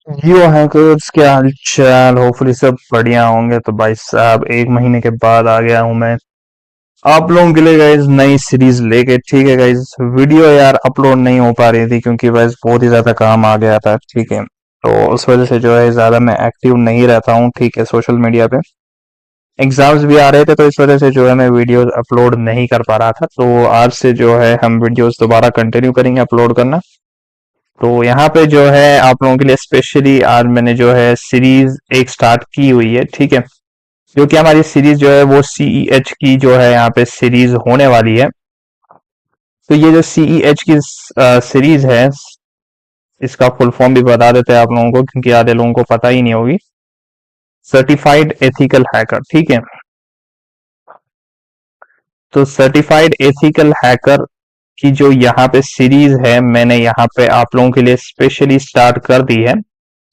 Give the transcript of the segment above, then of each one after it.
जियो hackers, क्या हाल चाल। Hopefully सब बढ़िया होंगे। तो भाई साहब, एक महीने के बाद आ गया हूं मैं आप लोगों के लिए गाइज, नई सीरीज लेके। ठीक है गाइज, वीडियो यार अपलोड नहीं हो पा रही थी क्योंकि बस बहुत ही ज्यादा काम आ गया था। ठीक है, तो उस वजह से जो है ज्यादा मैं एक्टिव नहीं रहता हूँ। ठीक है, सोशल मीडिया पे एग्जाम्स भी आ रहे थे, तो इस वजह से जो है मैं वीडियोस अपलोड नहीं कर पा रहा था। तो आज से जो है हम वीडियोस दोबारा कंटिन्यू करेंगे अपलोड करना। तो यहाँ पे जो है आप लोगों के लिए स्पेशली आज मैंने जो है सीरीज एक स्टार्ट की हुई है। ठीक है, जो कि हमारी सीरीज जो है वो सीईएच की जो है यहाँ पे सीरीज होने वाली है। तो ये जो सीईएच की सीरीज है, इसका फुल फॉर्म भी बता देते हैं आप लोगों को क्योंकि आधे लोगों को पता ही नहीं होगी। Certified ethical hacker. ठीक है, तो सर्टिफाइड एथिकल हैकर की जो यहाँ पे सीरीज है, मैंने यहाँ पे आप लोगों के लिए स्पेशली स्टार्ट कर दी है।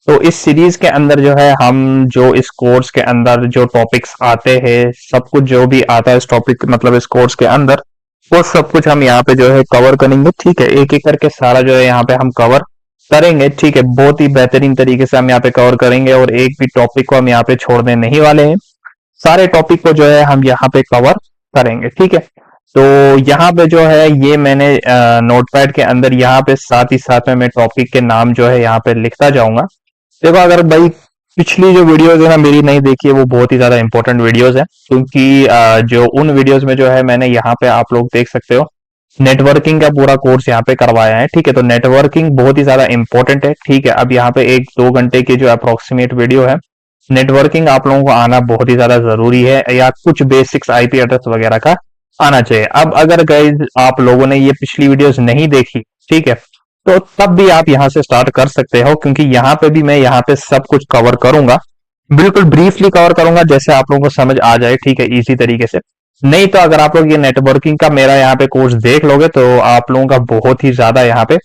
तो इस सीरीज के अंदर जो है हम जो इस कोर्स के अंदर जो टॉपिक्स आते हैं, सब कुछ जो भी आता है इस टॉपिक मतलब इस कोर्स के अंदर, वो सब कुछ हम यहाँ पे जो है कवर करेंगे। ठीक है, एक एक करके सारा जो है यहाँ पे हम कवर करेंगे। ठीक है, बहुत ही बेहतरीन तरीके से हम यहाँ पे कवर करेंगे और एक भी टॉपिक को हम यहाँ पे छोड़ने नहीं वाले हैं। सारे टॉपिक को जो है हम यहाँ पे कवर करेंगे। ठीक है, तो यहाँ पे जो है ये मैंने नोटपैड के अंदर यहाँ पे साथ ही साथ में मैं टॉपिक के नाम जो है यहाँ पे लिखता जाऊंगा। देखो, अगर भाई पिछली जो वीडियोस है ना मेरी नहीं देखी है, वो बहुत ही ज्यादा इंपॉर्टेंट वीडियोस है क्योंकि जो उन वीडियोस में जो है मैंने यहाँ पे आप लोग देख सकते हो नेटवर्किंग का पूरा कोर्स यहाँ पे करवाया है। ठीक है, तो नेटवर्किंग बहुत ही ज्यादा इंपॉर्टेंट है। ठीक है, अब यहाँ पे 1-2 घंटे की जो अप्रोक्सीमेट वीडियो है, नेटवर्किंग आप लोगों को आना बहुत ही ज्यादा जरूरी है, या कुछ बेसिक्स आईपी एड्रेस वगैरह का आना चाहिए। अब अगर गाइज आप लोगों ने ये पिछली वीडियोस नहीं देखी, ठीक है, तो तब भी आप यहाँ से स्टार्ट कर सकते हो क्योंकि यहाँ पे भी मैं यहाँ पे सब कुछ कवर करूंगा। बिल्कुल ब्रीफली कवर करूंगा जैसे आप लोगों को समझ आ जाए। ठीक है, इजी तरीके से। नहीं तो अगर आप लोग ये नेटवर्किंग का मेरा यहाँ पे कोर्स देख लोगे तो आप लोगों का बहुत ही ज्यादा यहाँ पे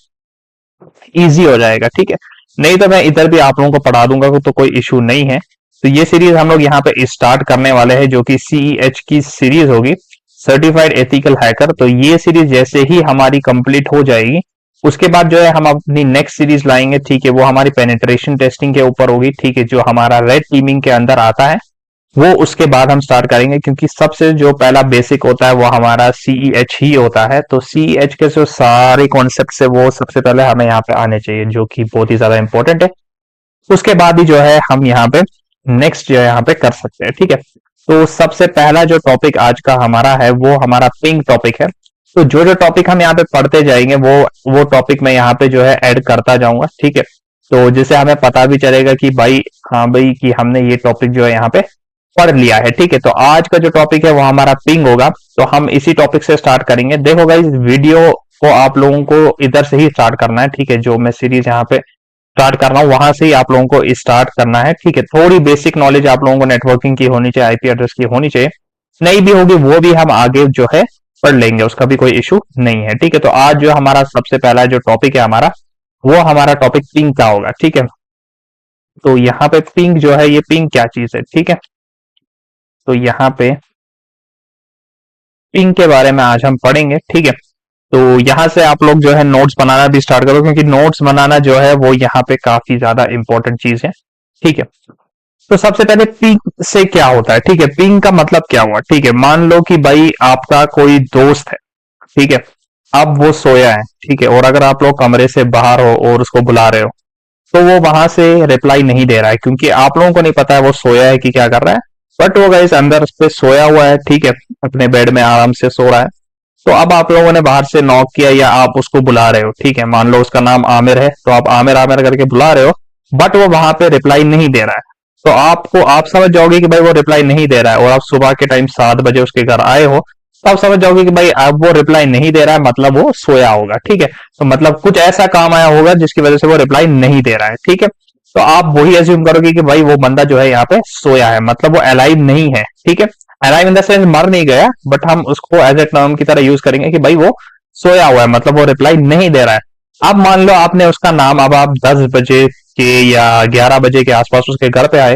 इजी हो जाएगा। ठीक है, नहीं तो मैं इधर भी आप लोगों को पढ़ा दूंगा तो कोई इशू नहीं है। तो ये सीरीज हम लोग यहाँ पे स्टार्ट करने वाले हैं जो कि सीईएच की सीरीज होगी, सर्टिफाइड एथिकल हैकर। तो ये सीरीज जैसे ही हमारी कंप्लीट हो जाएगी, उसके बाद जो है हम अपनी नेक्स्ट सीरीज लाएंगे। ठीक है, वो हमारी पेनिट्रेशन टेस्टिंग के ऊपर होगी। ठीक है, जो हमारा रेड टीमिंग के अंदर आता है वो उसके बाद हम स्टार्ट करेंगे क्योंकि सबसे जो पहला बेसिक होता है वो हमारा सीईएच ही होता है। तो सीईएच के जो सारे कॉन्सेप्ट है वो सबसे पहले हमें यहाँ पे आने चाहिए, जो कि बहुत ही ज्यादा इंपॉर्टेंट है। उसके बाद ही जो है हम यहाँ पे नेक्स्ट जो है यहाँ पे कर सकते हैं। ठीक है, तो सबसे पहला जो टॉपिक आज का हमारा है वो हमारा पिंग टॉपिक है। तो जो जो टॉपिक हम यहाँ पे पढ़ते जाएंगे वो टॉपिक मैं यहाँ पे जो है ऐड करता जाऊंगा। ठीक है, तो जिससे हमें पता भी चलेगा कि भाई हाँ भाई कि हमने ये टॉपिक जो है यहाँ पे पढ़ लिया है। ठीक है, तो आज का जो टॉपिक है वो हमारा पिंग होगा। तो हम इसी टॉपिक से स्टार्ट करेंगे। देखो गाइस, वीडियो को आप लोगों को इधर से ही स्टार्ट करना है। ठीक है, जो मैं सीरीज यहाँ पे स्टार्ट कर रहा हूँ वहां से ही आप लोगों को स्टार्ट करना है। ठीक है, थोड़ी बेसिक नॉलेज आप लोगों को नेटवर्किंग की होनी चाहिए, आईपी एड्रेस की होनी चाहिए। नहीं भी होगी वो भी हम आगे जो है पढ़ लेंगे, उसका भी कोई इशू नहीं है। ठीक है, तो आज जो हमारा सबसे पहला जो टॉपिक है हमारा, वो हमारा टॉपिक पिंग का होगा। ठीक है, तो यहाँ पे पिंग जो है, ये पिंग क्या चीज है। ठीक है, तो यहाँ पे पिंग के बारे में आज हम पढ़ेंगे। ठीक है, तो यहाँ से आप लोग जो है नोट्स बनाना भी स्टार्ट करो क्योंकि नोट्स बनाना जो है वो यहाँ पे काफी ज्यादा इंपॉर्टेंट चीज है। ठीक है, तो सबसे पहले पिंग से क्या होता है। ठीक है, पिंग का मतलब क्या हुआ। ठीक है, मान लो कि भाई आपका कोई दोस्त है। ठीक है, अब वो सोया है। ठीक है, और अगर आप लोग कमरे से बाहर हो और उसको बुला रहे हो तो वो वहां से रिप्लाई नहीं दे रहा है क्योंकि आप लोगों को नहीं पता है वो सोया है कि क्या कर रहा है। बट वो गाइस अंदर पे सोया हुआ है। ठीक है, अपने बेड में आराम से सो रहा है। तो अब आप लोगों ने बाहर से नॉक किया या आप उसको बुला रहे हो। ठीक है, मान लो उसका नाम आमिर है तो आप आमिर आमिर करके बुला रहे हो, बट वो वहां पे रिप्लाई नहीं दे रहा है। तो आप समझ जाओगे कि भाई वो रिप्लाई नहीं दे रहा है, और आप सुबह के टाइम 7 बजे उसके घर आए हो तो आप समझ जाओगे कि भाई अब वो रिप्लाई नहीं दे रहा है, मतलब वो सोया होगा। ठीक है, तो मतलब कुछ ऐसा काम आया होगा जिसकी वजह से वो रिप्लाई नहीं दे रहा है। ठीक है, तो आप वही एज्यूम करोगे कि भाई वो बंदा जो है यहाँ पे सोया है, मतलब वो अलाइव नहीं है। ठीक है, अलाइव इन द सेंस मर नहीं गया, बट हम उसको एज ए टर्म की तरह यूज करेंगे कि भाई वो सोया हुआ है, मतलब वो रिप्लाई नहीं दे रहा है। अब मान लो आपने उसका नाम, अब आप 10 बजे के या 11 बजे के आसपास उसके घर पे आए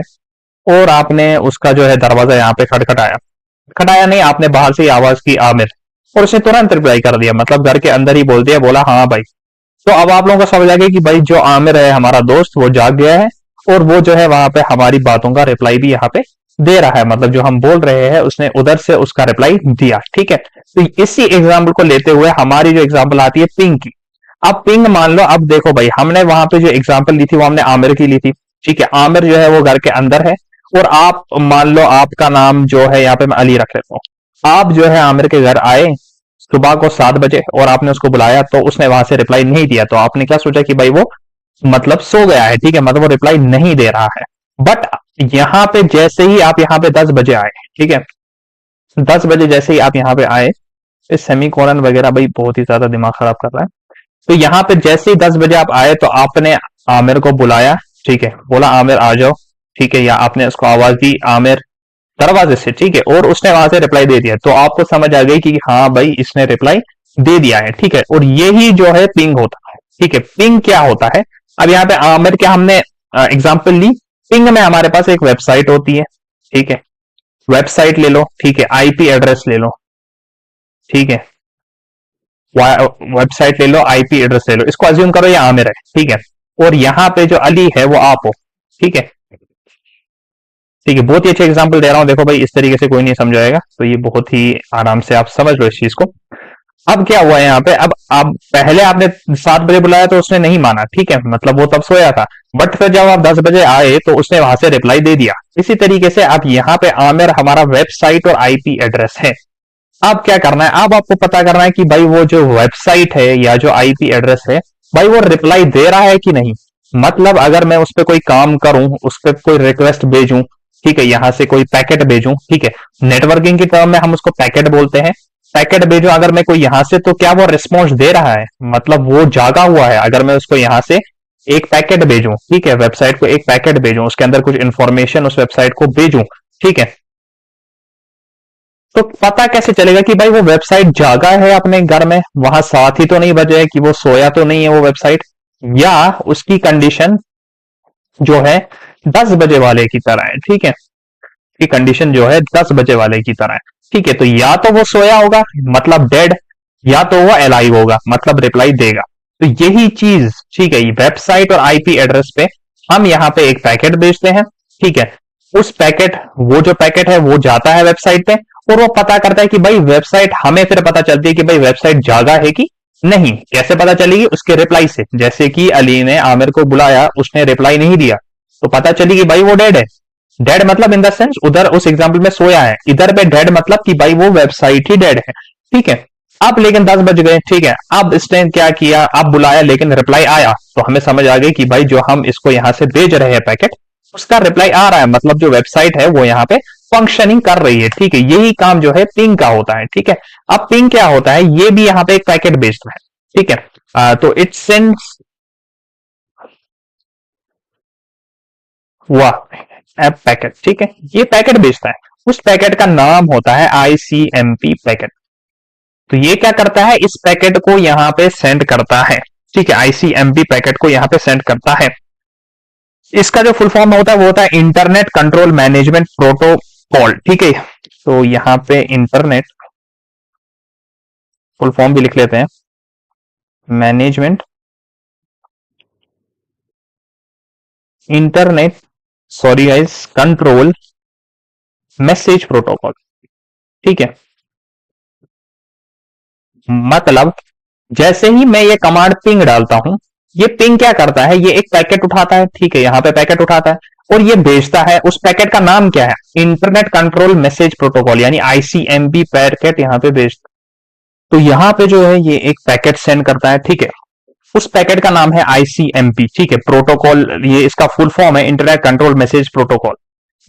और आपने उसका जो है दरवाजा यहाँ पे खटखटाया। खटाया नहीं, आपने बाहर से ही आवाज की आमिर, और उसने तुरंत रिप्लाई कर दिया, मतलब घर के अंदर ही बोल दिया, बोला हाँ भाई। तो अब आप लोगों को समझ आ गया कि भाई जो आमिर है हमारा दोस्त वो जाग गया है और वो जो है वहां पे हमारी बातों का रिप्लाई भी यहाँ पे दे रहा है, मतलब जो हम बोल रहे हैं उसने उधर से उसका रिप्लाई दिया। ठीक है, तो इसी एग्जाम्पल को लेते हुए हमारी जो एग्जाम्पल आती है पिंग की। अब पिंग मान लो, अब देखो भाई हमने वहां पे जो एग्जाम्पल ली थी वो हमने आमिर की ली थी। ठीक है, आमिर जो है वो घर के अंदर है और आप मान लो आपका नाम जो है यहाँ पे मैं अली रख लेता हूँ। आप जो है आमिर के घर आए सुबह को 7 बजे और आपने उसको बुलाया तो उसने वहां से रिप्लाई नहीं दिया, तो आपने क्या सोचा कि भाई वो मतलब सो गया है। ठीक है, मतलब वो रिप्लाई नहीं दे रहा है। बट यहाँ पे जैसे ही आप यहाँ पे 10 बजे आए, ठीक है, 10 बजे जैसे ही आप यहाँ पे आए, इस सेमी कोलन वगैरह भाई बहुत ही ज्यादा दिमाग खराब कर रहा है। तो यहाँ पे जैसे ही 10 बजे आप आए तो आपने आमिर को बुलाया। ठीक है, बोला आमिर आ जाओ। ठीक है, या आपने उसको आवाज दी आमिर दरवाजे से। ठीक है, और उसने वहां से रिप्लाई दे दिया, तो आपको समझ आ गई कि हाँ भाई इसने रिप्लाई दे दिया है। ठीक है, और यही जो है पिंग होता है। ठीक है, पिंग क्या होता है, अब यहाँ पे आमिर क्या हमने एग्जाम्पल ली। पिंग में हमारे पास एक वेबसाइट होती है। ठीक है, वेबसाइट ले लो। ठीक है, आईपी एड्रेस ले लो। ठीक है, वेबसाइट ले लो, आईपी एड्रेस ले लो, इसको अज्यूम करो ये आमिर है। ठीक है, और यहाँ पे जो अली है वो आप हो। ठीक है, ठीक है, बहुत ही अच्छे एग्जांपल दे रहा हूं, देखो भाई इस तरीके से कोई नहीं समझाएगा, तो ये बहुत ही आराम से आप समझ लो इस चीज को। अब क्या हुआ है यहाँ पे, अब पहले आपने 7 बजे बुलाया तो उसने नहीं माना। ठीक है, मतलब वो तब सोया था। बट फिर जब आप 10 बजे आए तो उसने वहां से रिप्लाई दे दिया। इसी तरीके से आप यहाँ पे आमिर हमारा वेबसाइट और आईपी एड्रेस है। अब क्या करना है, अब आपको पता करना है कि भाई वो जो वेबसाइट है या जो आईपी एड्रेस है भाई वो रिप्लाई दे रहा है कि नहीं। मतलब अगर मैं उस पर कोई काम करूं, उस पर कोई रिक्वेस्ट भेजूं, ठीक है, यहां से कोई पैकेट भेजूं, ठीक है, नेटवर्किंग की टर्म में हम उसको पैकेट बोलते हैं। पैकेट भेजो अगर मैं कोई यहां से, तो क्या वो रिस्पॉन्स दे रहा है, मतलब वो जागा हुआ है। अगर मैं उसको यहां से एक पैकेट भेजूं, ठीक है, वेबसाइट को एक पैकेट भेजूं, उसके अंदर कुछ इंफॉर्मेशन उस वेबसाइट को भेजूं, ठीक है, तो पता कैसे चलेगा कि भाई वो वेबसाइट जागा है अपने घर में, वहां 7 ही तो नहीं बजे है, कि वो सोया तो नहीं है वो वेबसाइट, या उसकी कंडीशन जो है 10 बजे वाले की तरह है। ठीक है, की कंडीशन जो है 10 बजे वाले की तरह है। ठीक है, तो या तो वो सोया होगा मतलब डेड, या तो वो अलाइव होगा मतलब रिप्लाई देगा। तो यही चीज, ठीक है, वेबसाइट और आईपी एड्रेस पे हम यहाँ पे एक पैकेट भेजते हैं। ठीक है, उस पैकेट, वो जो पैकेट है वो जाता है वेबसाइट पे और वो पता करता है कि भाई वेबसाइट, हमें फिर पता चलती है कि भाई वेबसाइट जागा है कि नहीं। कैसे पता चलेगी, उसके रिप्लाई से। जैसे कि अली ने आमिर को बुलाया, उसने रिप्लाई नहीं दिया, तो पता चली कि भाई वो डेड है। डेड मतलब इन द सेंस उधर उस एग्जाम्पल में सोया है, इधर पे डेड मतलब कि भाई वो वेबसाइट ही डेड है। ठीक है, अब लेकिन 10 बज गए। ठीक है, अब इसने क्या किया, अब बुलाया लेकिन रिप्लाई आया, तो हमें समझ आ गई कि भाई जो हम इसको यहां से भेज रहे हैं पैकेट, उसका रिप्लाई आ रहा है, मतलब जो वेबसाइट है वो यहाँ पे फंक्शनिंग कर रही है। ठीक है, यही काम जो है पिंग का होता है। ठीक है, अब पिंग क्या होता है, ये भी यहाँ पे एक पैकेट भेजता है। ठीक है, तो इट सेंड्स वाह ऐप पैकेट। ठीक है, ये पैकेट भेजता है, उस पैकेट का नाम होता है आईसीएमपी पैकेट। तो ये क्या करता है, इस पैकेट को यहां पे सेंड करता है। ठीक है, आईसीएमपी पैकेट को यहां पे सेंड करता है। इसका जो फुल फॉर्म होता है वो होता है इंटरनेट कंट्रोल मैनेजमेंट प्रोटोकॉल। ठीक है, तो यहां पे इंटरनेट फुल फॉर्म भी लिख लेते हैं, management internet, sorry guys, control message protocol. ठीक है, मतलब जैसे ही मैं ये कमांड पिंग डालता हूं, ये पिंग क्या करता है, ये एक पैकेट उठाता है। ठीक है, यहां पे पैकेट उठाता है और ये भेजता है। उस पैकेट का नाम क्या है, इंटरनेट कंट्रोल मैसेज प्रोटोकॉल, यानी आईसीएमपी पैकेट यहां पे भेजता है। तो यहां पे जो है ये एक पैकेट सेंड करता है। ठीक है, उस पैकेट का नाम है आईसीएमपी। ठीक है, प्रोटोकॉल, ये इसका फुल फॉर्म है इंटरनेट कंट्रोल मैसेज प्रोटोकॉल।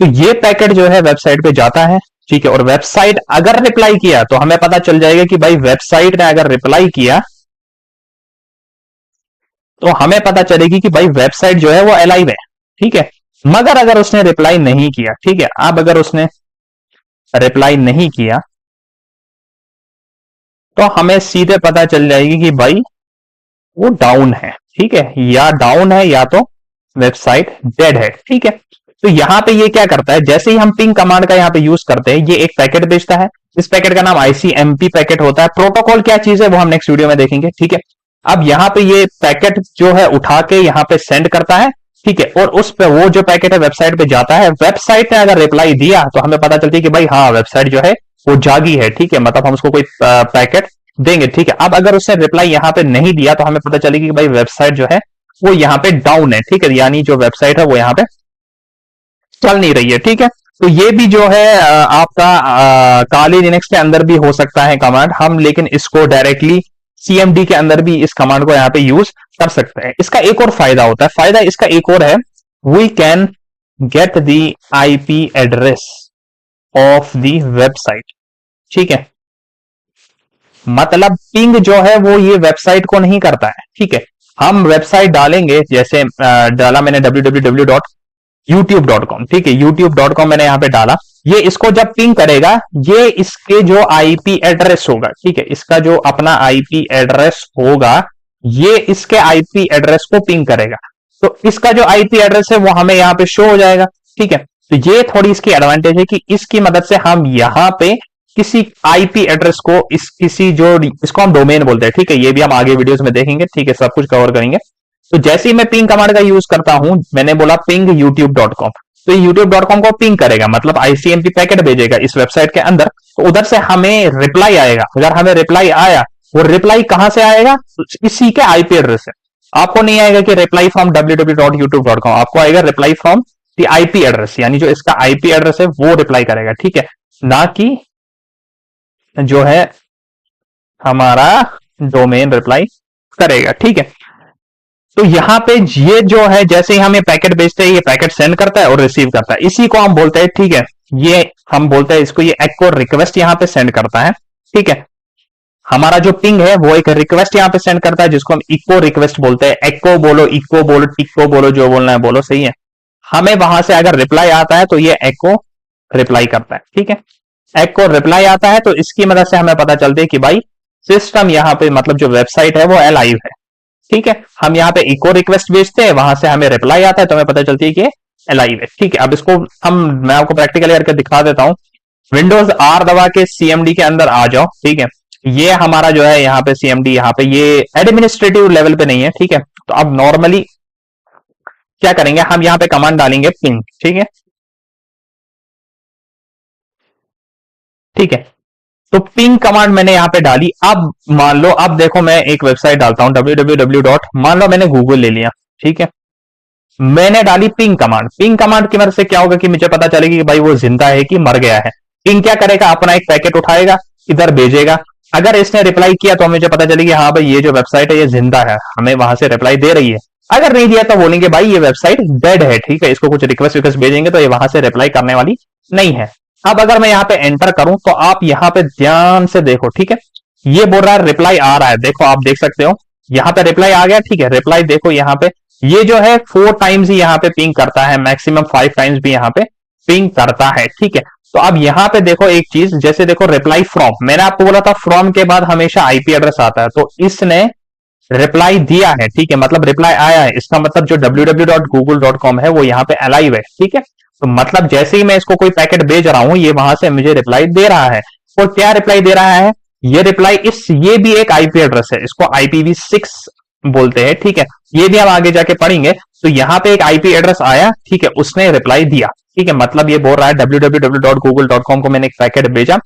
तो ये पैकेट जो है वेबसाइट पे जाता है। ठीक है, और वेबसाइट अगर रिप्लाई किया तो हमें पता चल जाएगा कि भाई वेबसाइट ने अगर रिप्लाई किया तो हमें पता चलेगी कि भाई वेबसाइट जो है वो अलाइव है। ठीक है, मगर अगर उसने रिप्लाई नहीं किया, ठीक है, अब अगर उसने रिप्लाई नहीं किया तो हमें सीधे पता चल जाएगी कि भाई वो डाउन है। ठीक है, या डाउन है या तो वेबसाइट डेड है। ठीक है, तो यहां पे ये क्या करता है, जैसे ही हम पिंग कमांड का यहां पे यूज करते हैं, ये एक पैकेट भेजता है। इस पैकेट का नाम आईसीएमपी पैकेट होता है। प्रोटोकॉल क्या चीज है वो हम नेक्स्ट वीडियो में देखेंगे। ठीक है, अब यहाँ पे ये पैकेट जो है उठा के यहाँ पे सेंड करता है, ठीक है, और उस पे वो जो पैकेट है वेबसाइट पे जाता है। वेबसाइट ने अगर रिप्लाई दिया तो हमें पता चलती है कि भाई हाँ वेबसाइट जो है वो जागी है, ठीक है, मतलब हम उसको कोई पैकेट देंगे, ठीक है। अब अगर उसने रिप्लाई यहाँ पे नहीं दिया तो हमें पता चलेगी कि भाई वेबसाइट जो है वो यहाँ पे डाउन है, ठीक है, यानी जो वेबसाइट है वो यहाँ पे चल नहीं रही है, ठीक है। तो ये भी जो है आपका काली लिनक्स के अंदर भी हो सकता है कमांड हम, लेकिन इसको डायरेक्टली सीएमडी के अंदर भी इस कमांड को यहाँ पे यूज कर सकते हैं। इसका एक और फायदा होता है, फायदा इसका एक और है, we can get the IP address of the website, ठीक है, मतलब पिंग जो है वो ये वेबसाइट को नहीं करता है, ठीक है। हम वेबसाइट डालेंगे, जैसे डाला मैंने www.youtube.com, ठीक है, youtube.com मैंने यहां पे डाला, ये इसको जब पिंग करेगा ये इसके जो आईपी एड्रेस होगा, ठीक है, इसका जो अपना आईपी एड्रेस होगा ये इसके आईपी एड्रेस को पिंग करेगा। तो इसका जो आईपी एड्रेस है वो हमें यहाँ पे शो हो जाएगा, ठीक है। तो ये थोड़ी इसकी एडवांटेज है कि इसकी मदद से हम यहाँ पे किसी आईपी एड्रेस को किसी जो इसको हम डोमेन बोलते हैं, ठीक है, ये भी हम आगे वीडियोस में देखेंगे, ठीक है, सब कुछ कवर करेंगे। तो जैसे ही मैं पिंग कमांड का यूज करता हूं, मैंने बोला पिंग youtube.com, तो youtube.com को पिंग करेगा, मतलब आईसीएमपी पैकेट भेजेगा इस वेबसाइट के अंदर, तो उधर से हमें रिप्लाई आएगा। अगर हमें रिप्लाई आया, वो रिप्लाई कहां से आएगा, इसी के आईपी एड्रेस से। आपको नहीं आएगा कि रिप्लाई फ्रॉम www.youtube.com, आपको आएगा reply from the IP address, यानी जो इसका आईपी एड्रेस है वो रिप्लाई करेगा, ठीक है, ना कि जो है हमारा डोमेन रिप्लाई करेगा, ठीक है। तो यहां पे ये जो है जैसे ही हम ये पैकेट भेजते हैं ये पैकेट सेंड करता है और रिसीव करता है, इसी को हम बोलते हैं, ठीक है, ये हम बोलते हैं इसको, ये एक्को रिक्वेस्ट यहां पे सेंड करता है, ठीक है। हमारा जो पिंग है वो एक रिक्वेस्ट यहां पे सेंड करता है जिसको हम इको रिक्वेस्ट बोलते हैं। एक्को बोलो, इको बोलो, टिक्को बोलो, जो बोलना है बोलो, सही है। हमें वहां से अगर रिप्लाई आता है तो ये एक्को रिप्लाई करता है, ठीक है। एक्को रिप्लाई आता है तो इसकी मदद से हमें पता चलता है कि भाई सिस्टम यहाँ पे, मतलब जो वेबसाइट है वो अलाइव है, ठीक है। हम यहाँ पे इको रिक्वेस्ट भेजते हैं, वहां से हमें रिप्लाई आता है तो हमें पता चलती है कि अलाइव है, ठीक है। अब इसको मैं आपको प्रैक्टिकली करके दिखा देता हूं। विंडोज आर दबा के सीएमडी के अंदर आ जाओ, ठीक है। ये हमारा जो है यहाँ पे सीएमडी, यहाँ पे ये एडमिनिस्ट्रेटिव लेवल पे नहीं है, ठीक है। तो अब नॉर्मली क्या करेंगे, हम यहाँ पे कमांड डालेंगे पिंग, ठीक है, ठीक है। तो पिंग कमांड मैंने यहां पे डाली। अब मान लो, अब देखो मैं एक वेबसाइट डालता हूं www. मान लो मैंने गूगल ले लिया, ठीक है, मैंने डाली पिंग कमांड। पिंग कमांड की मदद से क्या होगा कि मुझे पता चलेगी कि भाई वो जिंदा है कि मर गया है। पिंग क्या करेगा, अपना एक पैकेट उठाएगा, इधर भेजेगा। अगर इसने रिप्लाई किया तो मुझे पता चलेगी हाँ भाई ये जो वेबसाइट है ये जिंदा है, हमें वहां से रिप्लाई दे रही है। अगर नहीं दिया तो बोलेंगे भाई ये वेबसाइट डेड है, ठीक है, इसको कुछ रिक्वेस्ट भेजेंगे तो ये वहां से रिप्लाई करने वाली नहीं है। अब अगर मैं यहाँ पे एंटर करूं तो आप यहाँ पे ध्यान से देखो, ठीक है, ये बोल रहा है रिप्लाई आ रहा है, देखो आप देख सकते हो यहाँ पे रिप्लाई आ गया, ठीक है। रिप्लाई देखो यहाँ पे ये जो है 4 टाइम्स ही यहाँ पे पिंग करता है, मैक्सिमम 5 टाइम्स भी यहाँ पे पिंग करता है, ठीक है। तो अब यहाँ पे देखो एक चीज, जैसे देखो रिप्लाई फ्रॉम, मैंने आपको बोला था फ्रॉम के बाद हमेशा आईपी एड्रेस आता है, तो इसने रिप्लाई दिया है, ठीक है, मतलब रिप्लाई आया है, इसका मतलब जो www.google.com है वो यहाँ पे अलाइव है, ठीक है। तो मतलब जैसे ही मैं इसको कोई पैकेट भेज रहा हूं ये वहां से मुझे रिप्लाई दे रहा है। और क्या रिप्लाई दे रहा है, ये रिप्लाई ये भी एक आईपी एड्रेस है, इसको IPv6 बोलते हैं, ठीक है, ये भी हम आगे जाके पढ़ेंगे। तो यहाँ पे एक आईपी एड्रेस आया, ठीक है, उसने रिप्लाई दिया, ठीक है, मतलब ये बोल रहा है www.google.com को मैंने एक पैकेट भेजा,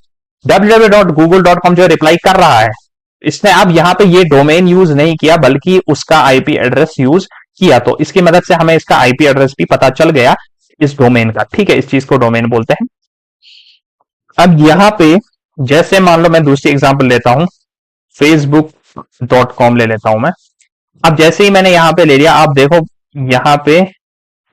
www.google.com जो रिप्लाई कर रहा है, इसने अब यहाँ पे ये डोमेन यूज नहीं किया बल्कि उसका आईपी एड्रेस यूज किया, तो इसकी मदद से हमें इसका आईपी एड्रेस भी पता चल गया इस डोमेन का, ठीक है, इस चीज को डोमेन बोलते हैं। अब यहाँ पे जैसे मान लो मैं दूसरी एग्जांपल लेता हूं, facebook.com ले लेता हूं मैं। अब जैसे ही मैंने यहाँ पे ले लिया, आप देखो यहाँ पे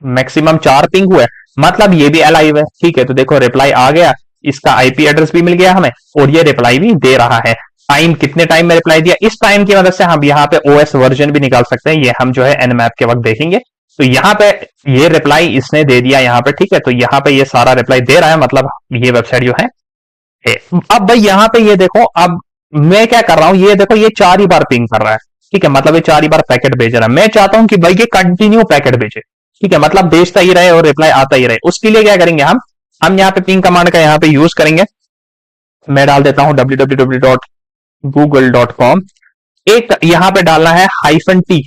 मैक्सिमम 4 पिंग हुए, मतलब ये भी अलाइव है, ठीक है। तो देखो रिप्लाई आ गया, इसका आईपी एड्रेस भी मिल गया हमें और ये रिप्लाई भी दे रहा है। टाइम, कितने टाइम में रिप्लाई दिया, इस टाइम की मदद से हम यहाँ पे ओएस वर्जन भी निकाल सकते हैं, ये हम जो है एनमैप के वक्त देखेंगे। तो यहाँ पे ये रिप्लाई इसने दे दिया यहाँ पे, ठीक है, तो यहाँ पे ये सारा रिप्लाई दे रहा है, मतलब ये वेबसाइट जो है। अब भाई यहाँ पे ये देखो, अब मैं क्या कर रहा हूं, ये देखो ये 4 ही बार पिंग कर रहा है, ठीक है, मतलब ये 4 ही बार पैकेट भेज रहा है। मैं चाहता हूं कि भाई ये कंटिन्यू पैकेट भेजे, ठीक है, मतलब भेजता ही रहे और रिप्लाई आता ही रहे। उसके लिए क्या करेंगे हम यहाँ पे पिंग कमांड का यहाँ पे यूज करेंगे। मैं डाल देता हूं www.google.com, एक यहाँ पे डालना है -T।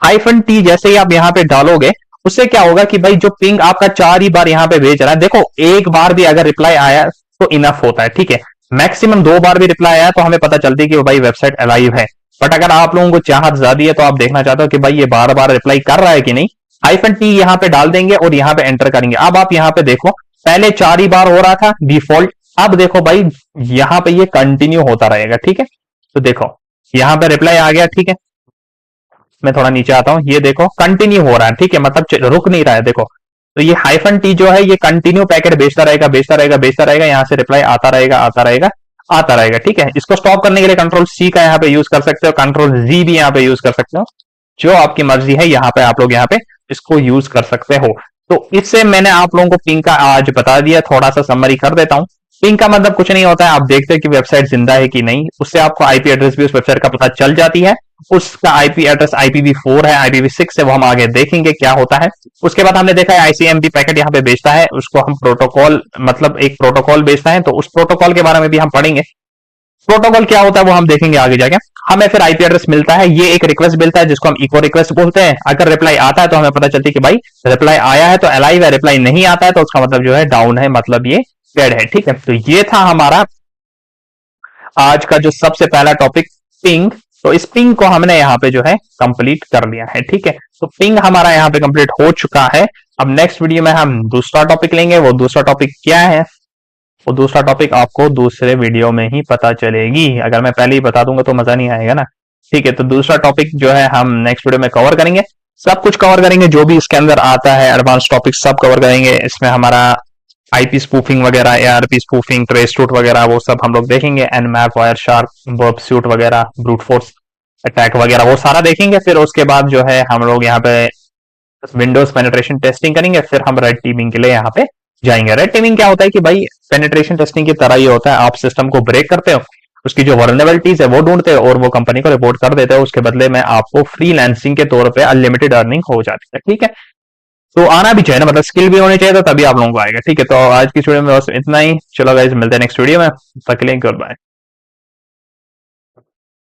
-T जैसे ही आप यहाँ पे डालोगे, उससे क्या होगा कि भाई जो पिंग आपका 4 ही बार यहाँ पे भेज रहा है, देखो एक बार भी अगर रिप्लाई आया तो इनफ होता है, ठीक है। मैक्सिमम 2 बार भी रिप्लाई आया तो हमें पता चलती है कि भाई वेबसाइट अलाइव है। बट अगर आप लोगों को चाहत ज्यादा है तो आप देखना चाहते हो कि भाई ये बार बार रिप्लाई कर रहा है कि नहीं, -T यहाँ पे डाल देंगे और यहाँ पे एंटर करेंगे। अब आप यहाँ पे देखो, पहले 4 ही बार हो रहा था डिफॉल्ट, अब देखो भाई यहाँ पे ये कंटिन्यू होता रहेगा, ठीक है। तो देखो यहाँ पे रिप्लाई आ गया, ठीक है। मैं थोड़ा नीचे आता हूं, ये देखो कंटिन्यू हो रहा है, ठीक है, मतलब रुक नहीं रहा है, देखो। तो ये -T जो है ये कंटिन्यू पैकेट भेजता रहेगा, भेजता रहेगा, भेजता रहेगा, यहाँ से रिप्लाई आता रहेगा, आता रहेगा, आता रहेगा, ठीक है। इसको स्टॉप करने के लिए Ctrl+C का यहाँ पे यूज कर सकते हो, Ctrl+Z भी यहाँ पे यूज कर सकते हो, जो आपकी मर्जी है, यहाँ पे आप लोग यहाँ पे इसको यूज कर सकते हो। तो इससे मैंने आप लोगों को पिंग का आज बता दिया, थोड़ा सा समरी कर देता हूं। पिंग का मतलब कुछ नहीं होता है, आप देखते हैं कि वेबसाइट जिंदा है कि नहीं, उससे आपको आईपी एड्रेस भी उस वेबसाइट का पता चल जाती है। उसका आईपी एड्रेस IPv4 है, IPv6 है, वो हम आगे देखेंगे क्या होता है। उसके बाद हमने देखा है ICMP पैकेट यहाँ पे बेचता है, उसको हम प्रोटोकॉल, मतलब एक प्रोटोकॉल बेचता है, तो उस प्रोटोकॉल के बारे में भी हम पढ़ेंगे। प्रोटोकॉल क्या होता है वो हम देखेंगे आगे जाके। हमें फिर आईपी एड्रेस मिलता है, ये एक रिक्वेस्ट मिलता है जिसको हम इको रिक्वेस्ट बोलते हैं। अगर रिप्लाई आता है तो हमें पता चलती है कि भाई रिप्लाई आया है तो अलाइव है, रिप्लाई नहीं आता है तो उसका मतलब जो है डाउन है, मतलब ये डेड है, ठीक है। तो ये था हमारा आज का जो सबसे पहला टॉपिक, पिंग। तो इस पिंग को हमने यहाँ पे जो है कंप्लीट कर लिया है, ठीक है। तो पिंग हमारा यहाँ पे कंप्लीट हो चुका है। अब नेक्स्ट वीडियो में हम दूसरा टॉपिक लेंगे। वो दूसरा टॉपिक क्या है, वो दूसरा टॉपिक आपको दूसरे वीडियो में ही पता चलेगी। अगर मैं पहले ही बता दूंगा तो मजा नहीं आएगा ना, ठीक है। तो दूसरा टॉपिक जो है हम नेक्स्ट वीडियो में कवर करेंगे, सब कुछ कवर करेंगे, जो भी इसके अंदर आता है एडवांस टॉपिक सब कवर करेंगे। इसमें हमारा आईपी स्पूफिंग वगैरह, ARP स्पूफिंग, ट्रेस रूट वगैरह, वो सब हम लोग देखेंगे। Nmap, वायरशार्क, बर्ब सूट वगैरह, ब्रूट फोर्स अटैक वगैरह, वो सारा देखेंगे। फिर उसके बाद जो है हम लोग यहाँ पे विंडोज पेनिट्रेशन टेस्टिंग करेंगे। फिर हम रेड टीमिंग के लिए यहाँ पे जाएंगे। रेड टीमिंग क्या होता है कि भाई पेनिट्रेशन टेस्टिंग की तरह ही होता है, आप सिस्टम को ब्रेक करते हो, उसकी जो वर्नेबिलिटीज है वो ढूंढते हो और वो कंपनी को रिपोर्ट कर देते हो। उसके बदले में आपको फ्रीलांसिंग के तौर पे अनलिमिटेड अर्निंग हो जाती है, ठीक है। तो आना भी चाहिए ना, मतलब स्किल भी होनी चाहिए, तो तभी आप लोगों को आएगा, ठीक है। तो आज की वीडियो में बस इतना ही। चलो गाइस, मिलते हैं नेक्स्ट वीडियो में, तक के लिए गुड बाय।